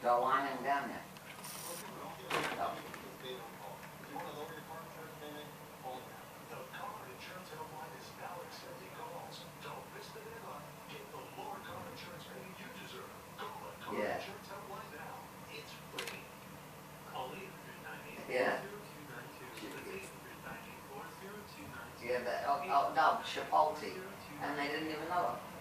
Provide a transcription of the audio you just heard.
The line him down there. No. Yeah. Yeah. Yeah, but, oh no, Chipotle. And they didn't even know it.